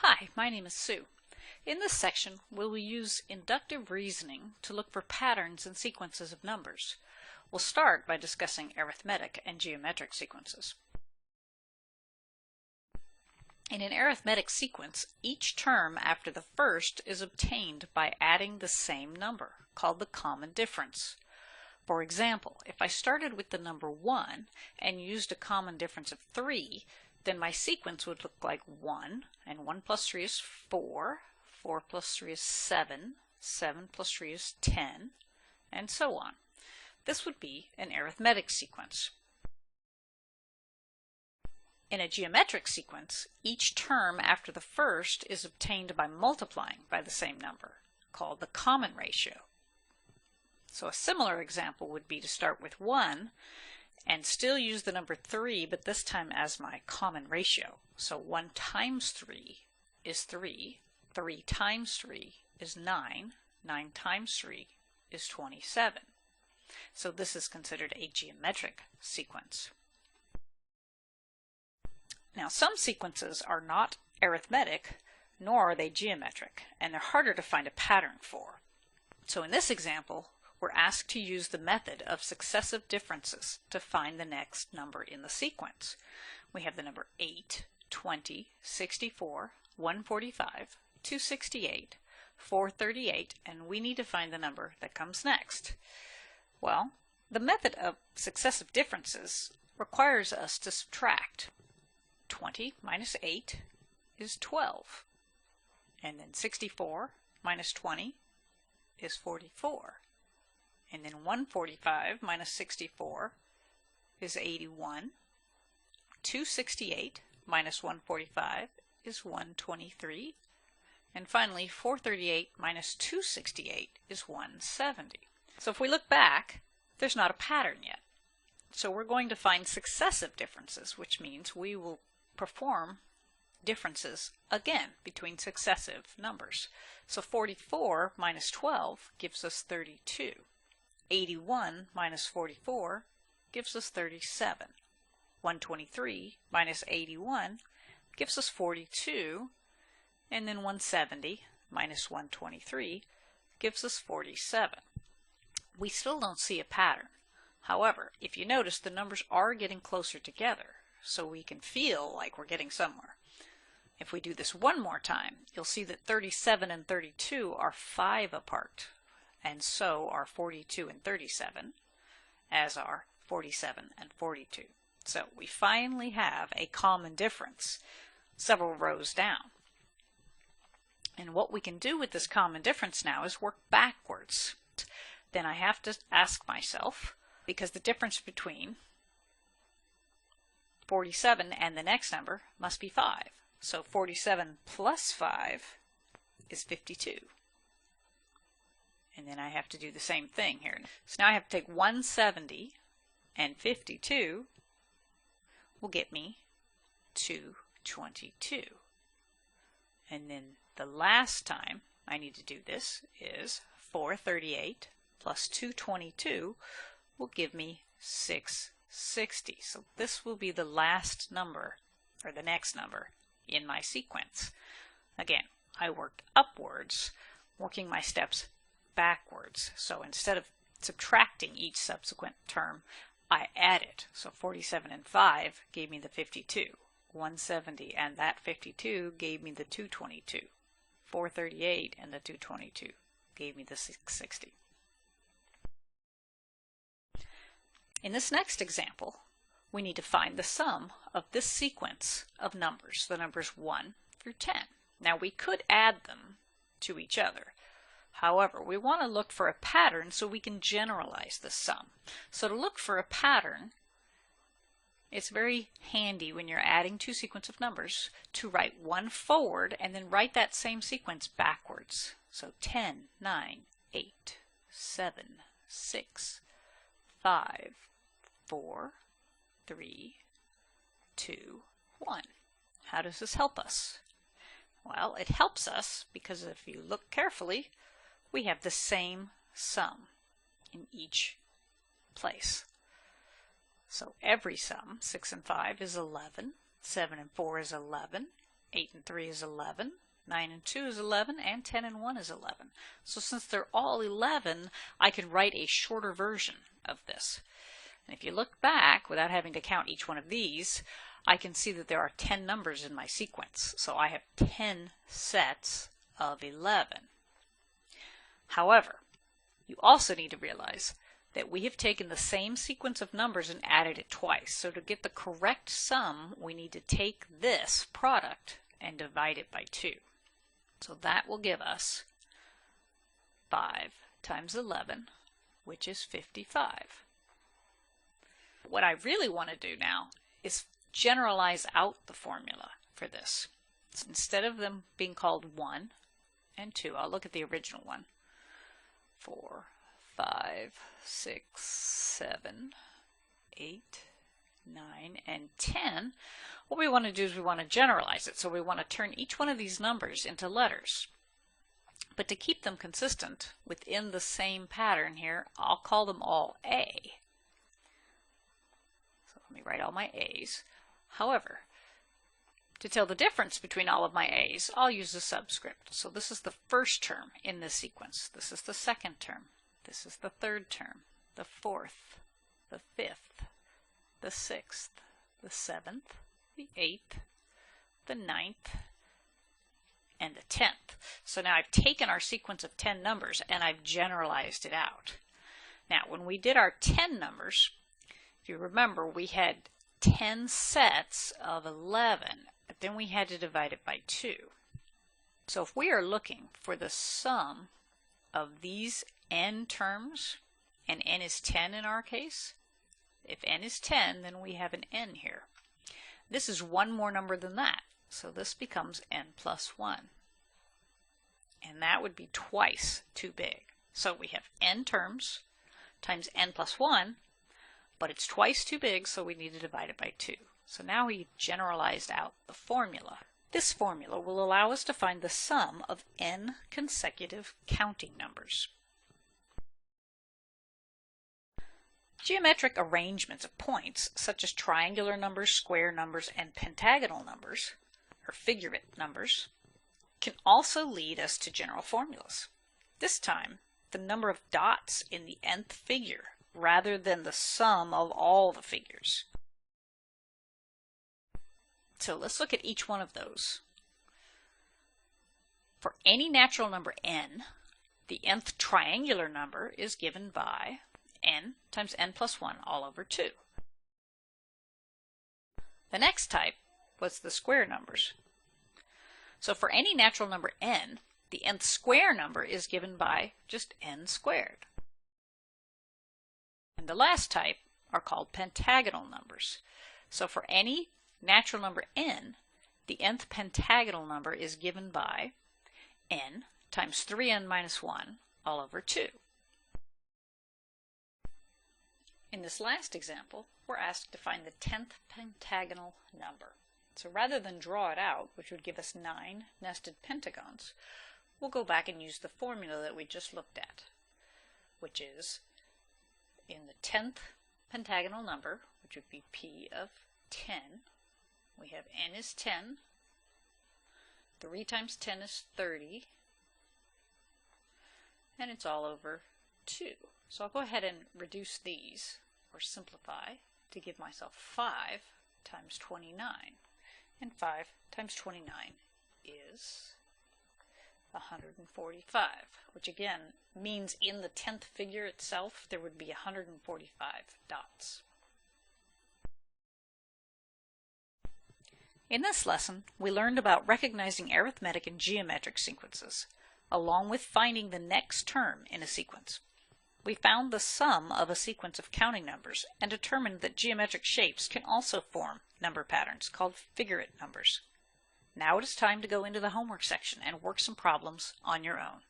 Hi, my name is Sue. In this section, we'll use inductive reasoning to look for patterns and sequences of numbers. We'll start by discussing arithmetic and geometric sequences. In an arithmetic sequence, each term after the first is obtained by adding the same number, called the common difference. For example, if I started with the number 1 and used a common difference of 3, then my sequence would look like 1, and 1 plus 3 is 4, 4 plus 3 is 7, 7 plus 3 is 10, and so on. This would be an arithmetic sequence. In a geometric sequence, each term after the first is obtained by multiplying by the same number, called the common ratio. So a similar example would be to start with 1 and still use the number 3, but this time as my common ratio. So 1 times 3 is 3, 3 times 3 is 9, 9 times 3 is 27. So this is considered a geometric sequence. Now some sequences are not arithmetic, nor are they geometric, and they're harder to find a pattern for. So in this example, we're asked to use the method of successive differences to find the next number in the sequence. We have the number 8, 20, 64, 145, 268, 438, and we need to find the number that comes next. Well, the method of successive differences requires us to subtract. 20 minus 8 is 12, and then 64 minus 20 is 44. And then 145 minus 64 is 81. 268 minus 145 is 123. And finally, 438 minus 268 is 170. So if we look back, there's not a pattern yet. So we're going to find successive differences, which means we will perform differences again between successive numbers. So 44 minus 12 gives us 32. 81 minus 44 gives us 37. 123 minus 81 gives us 42. And then 170 minus 123 gives us 47. We still don't see a pattern. However, if you notice, the numbers are getting closer together, so we can feel like we're getting somewhere. If we do this one more time, you'll see that 37 and 32 are 5 apart, and so are 42 and 37, as are 47 and 42. So we finally have a common difference several rows down. And what we can do with this common difference now is work backwards. Then I have to ask myself, because the difference between 47 and the next number must be 5. So 47 plus 5 is 52. And then I have to do the same thing here. So now I have to take 170 and 52 will get me 222. And then the last time I need to do this is 438 plus 222 will give me 660. So this will be the last number, or the next number, in my sequence. Again, I worked upwards, working my steps backwards. So instead of subtracting each subsequent term, I added. So 47 and 5 gave me the 52. 170 and that 52 gave me the 222. 438 and the 222 gave me the 660. In this next example, we need to find the sum of this sequence of numbers, the numbers 1 through 10. Now we could add them to each other. However, we want to look for a pattern so we can generalize the sum. So to look for a pattern, it's very handy when you're adding two sequences of numbers to write one forward and then write that same sequence backwards. So 10, 9, 8, 7, 6, 5, 4, 3, 2, 1. How does this help us? Well, it helps us because if you look carefully, we have the same sum in each place. So every sum, 6 and 5 is 11, 7 and 4 is 11, 8 and 3 is 11. 9 and 2 is 11, and 10 and 1 is 11. So since they're all 11, I can write a shorter version of this. And if you look back, without having to count each one of these, I can see that there are 10 numbers in my sequence. So I have 10 sets of 11. However, you also need to realize that we have taken the same sequence of numbers and added it twice. So to get the correct sum, we need to take this product and divide it by 2. So that will give us 5 times 11, which is 55. What I really want to do now is generalize out the formula for this. So instead of them being called 1 and 2, I'll look at the original one. 4, 5, 6, 7, 8, 9, and 10. What we want to do is we want to generalize it. So we want to turn each one of these numbers into letters. But to keep them consistent within the same pattern here, I'll call them all A. So let me write all my A's. However, to tell the difference between all of my A's, I'll use a subscript. So this is the first term in this sequence. This is the second term. This is the third term, the fourth, the fifth, the sixth, the seventh, the 8th, the 9th, and the 10th. So now I've taken our sequence of 10 numbers and I've generalized it out. Now when we did our 10 numbers, if you remember, we had 10 sets of 11, but then we had to divide it by 2. So if we are looking for the sum of these n terms, and n is 10 in our case, if n is 10, then we have an n here. This is one more number than that, so this becomes n plus 1. And that would be twice too big. So we have n terms times n plus 1, but it's twice too big, so we need to divide it by 2. So now we generalized out the formula. This formula will allow us to find the sum of n consecutive counting numbers. Geometric arrangements of points, such as triangular numbers, square numbers, and pentagonal numbers, or figurate numbers, can also lead us to general formulas. This time, the number of dots in the nth figure, rather than the sum of all the figures. So let's look at each one of those. For any natural number n, the nth triangular number is given by n times n plus 1 all over 2. The next type was the square numbers. So for any natural number n, the nth square number is given by just n squared. And the last type are called pentagonal numbers. So for any natural number n, the nth pentagonal number is given by n times 3n minus 1 all over 2. In this last example, we're asked to find the 10th pentagonal number. So rather than draw it out, which would give us 9 nested pentagons, we'll go back and use the formula that we just looked at, which is in the 10th pentagonal number, which would be p of 10, we have n is 10, 3 times 10 is 30, and it's all over 2. So I'll go ahead and reduce these, or simplify, to give myself 5 times 29. And 5 times 29 is 145, which again means in the 10th figure itself there would be 145 dots. In this lesson, we learned about recognizing arithmetic and geometric sequences, along with finding the next term in a sequence. We found the sum of a sequence of counting numbers and determined that geometric shapes can also form number patterns called figurate numbers. Now it is time to go into the homework section and work some problems on your own.